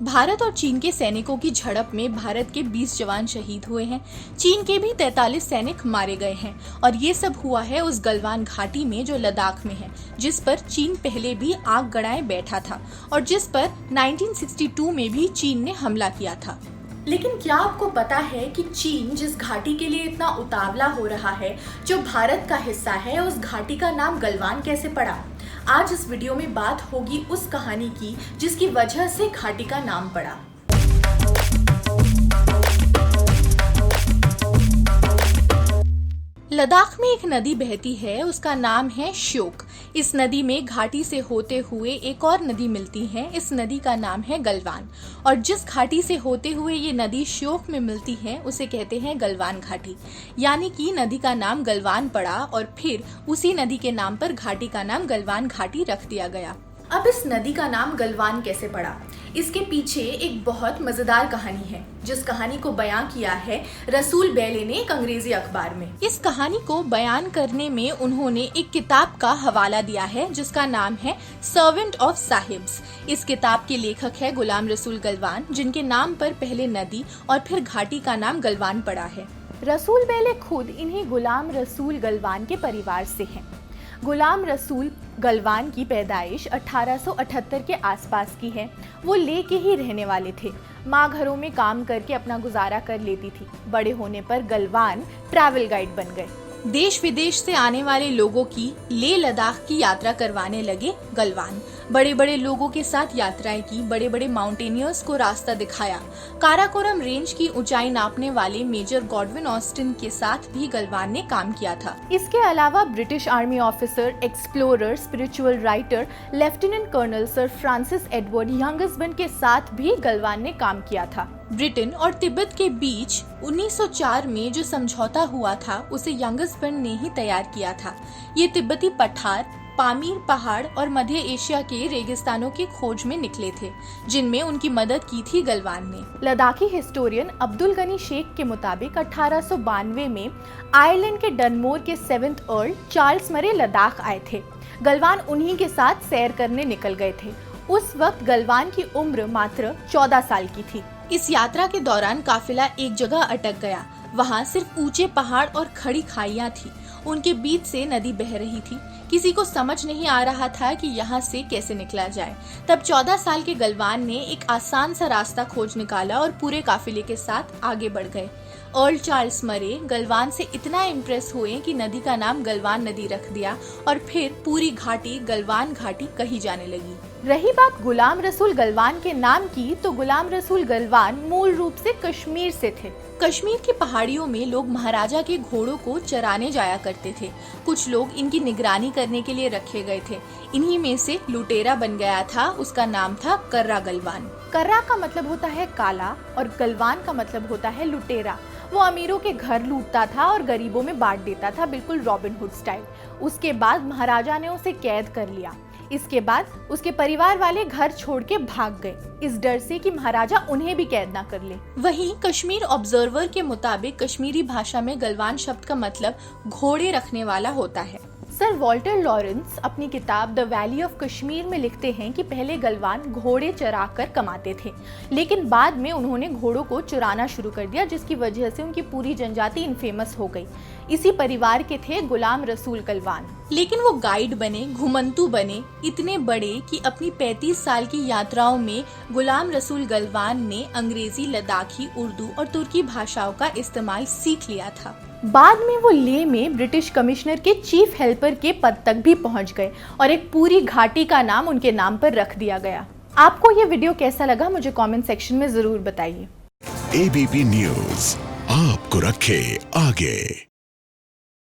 भारत और चीन के सैनिकों की झड़प में भारत के 20 जवान शहीद हुए हैं। चीन के भी 43 सैनिक मारे गए हैं और ये सब हुआ है उस गलवान घाटी में जो लद्दाख में है, जिस पर चीन पहले भी आग गड़ाए बैठा था और जिस पर 1962 में भी चीन ने हमला किया था। लेकिन क्या आपको पता है कि चीन जिस घाटी के लिए इतना उतावला हो रहा है, जो भारत का हिस्सा है, उस घाटी का नाम गलवान कैसे पड़ा? आज इस वीडियो में बात होगी उस कहानी की जिसकी वजह से घाटी का नाम पड़ा। लद्दाख में एक नदी बहती है, उसका नाम है श्योक। इस नदी में घाटी से होते हुए एक और नदी मिलती है, इस नदी का नाम है गलवान। और जिस घाटी से होते हुए ये नदी श्योक में मिलती है उसे कहते हैं गलवान घाटी। यानी कि नदी का नाम गलवान पड़ा और फिर उसी नदी के नाम पर घाटी का नाम गलवान घाटी रख दिया गया। अब इस नदी का नाम गलवान कैसे पड़ा? इसके पीछे एक बहुत मजेदार कहानी है, जिस कहानी को बयां किया है रसूल बेले ने एक अंग्रेजी अखबार में। इस कहानी को बयान करने में उन्होंने एक किताब का हवाला दिया है जिसका नाम है सर्वेंट ऑफ साहिब्स। इस किताब के लेखक है गुलाम रसूल गलवान, जिनके नाम पर पहले नदी और फिर घाटी का नाम गलवान पड़ा है। रसूल बेले खुद इन्हीं गुलाम रसूल गलवान के परिवार से हैं। गुलाम रसूल गलवान की पैदाइश 1878 के आसपास की है। वो ले के ही रहने वाले थे। माँ घरों में काम करके अपना गुजारा कर लेती थी। बड़े होने पर गलवान ट्रैवल गाइड बन गए। देश विदेश से आने वाले लोगों की लेह लद्दाख की यात्रा करवाने लगे गलवान। बड़े बड़े लोगों के साथ यात्राएं की, बड़े बड़े माउंटेनियर्स को रास्ता दिखाया। काराकोरम रेंज की ऊंचाई नापने वाले मेजर गॉडविन ऑस्टिन के साथ भी गलवान ने काम किया था। इसके अलावा British army officer, explorer, spiritual writer, lieutenant colonel Sir Francis Edward Younghusband के साथ भी गलवान ने काम किया था। ब्रिटेन और तिब्बत के बीच 1904 में जो समझौता हुआ था उसे यंगसबर्न ने ही तैयार किया था। ये तिब्बती पठार पामीर पहाड़ और मध्य एशिया के रेगिस्तानों की खोज में निकले थे, जिनमें उनकी मदद की थी गलवान ने। लद्दाखी हिस्टोरियन अब्दुल गनी शेख के मुताबिक 1892 में आयरलैंड के डनमोर के 7th अर्ल चार्ल्स मरे लद्दाख आए थे। गलवान उन्हीं के साथ सैर करने निकल गए थे। उस वक्त गलवान की उम्र मात्र 14 साल की थी। इस यात्रा के दौरान काफिला एक जगह अटक गया। वहाँ सिर्फ ऊंचे पहाड़ और खड़ी खाइयाँ थी। उनके बीच से नदी बह रही थी। किसी को समझ नहीं आ रहा था कि यहाँ से कैसे निकला जाए। तब 14 साल के गलवान ने एक आसान सा रास्ता खोज निकाला और पूरे काफिले के साथ आगे बढ़ गए। अर्ल चार्ल्स मरे गलवान से इतना इम्प्रेस हुए कि नदी का नाम गलवान नदी रख दिया और फिर पूरी घाटी गलवान घाटी कही जाने लगी। रही बात गुलाम रसूल गलवान के नाम की, तो गुलाम रसूल गलवान मूल रूप से कश्मीर से थे। कश्मीर की पहाड़ियों में लोग महाराजा के घोड़ों को चराने जाया करते थे। कुछ लोग इनकी निगरानी करने के लिए रखे गए थे। इन्हीं में से लुटेरा बन गया था, उसका नाम था कर्रा गलवान। कर्रा का मतलब होता है काला और गलवान का मतलब होता है लुटेरा। वो अमीरों के घर लूटता था और गरीबों में बांट देता था, बिल्कुल रॉबिन हुड स्टाइल। उसके बाद महाराजा ने उसे कैद कर लिया। इसके बाद उसके परिवार वाले घर छोड़ के भाग गए, इस डर से कि महाराजा उन्हें भी कैद ना कर ले। वहीं कश्मीर ऑब्जर्वर के मुताबिक कश्मीरी भाषा में गलवान शब्द का मतलब घोड़े रखने वाला होता है। सर वॉल्टर लॉरेंस अपनी किताब द वैली ऑफ कश्मीर में लिखते हैं कि पहले गलवान घोड़े चरा कर कमाते थे, लेकिन बाद में उन्होंने घोड़ों को चुराना शुरू कर दिया, जिसकी वजह से उनकी पूरी जनजाति इनफेमस हो गई। इसी परिवार के थे गुलाम रसूल गलवान। लेकिन वो गाइड बने, घुमंतू बने, इतने बड़े कि अपनी 35 साल की यात्राओं में गुलाम रसूल गलवान ने अंग्रेजी, लद्दाखी, उर्दू और तुर्की भाषाओं का इस्तेमाल सीख लिया था। बाद में वो लेह में ब्रिटिश कमिश्नर के चीफ हेल्पर के पद तक भी पहुंच गए और एक पूरी घाटी का नाम उनके नाम पर रख दिया गया। आपको ये वीडियो कैसा लगा मुझे कमेंट सेक्शन में जरूर बताइए। ABP न्यूज़ आपको रखे आगे।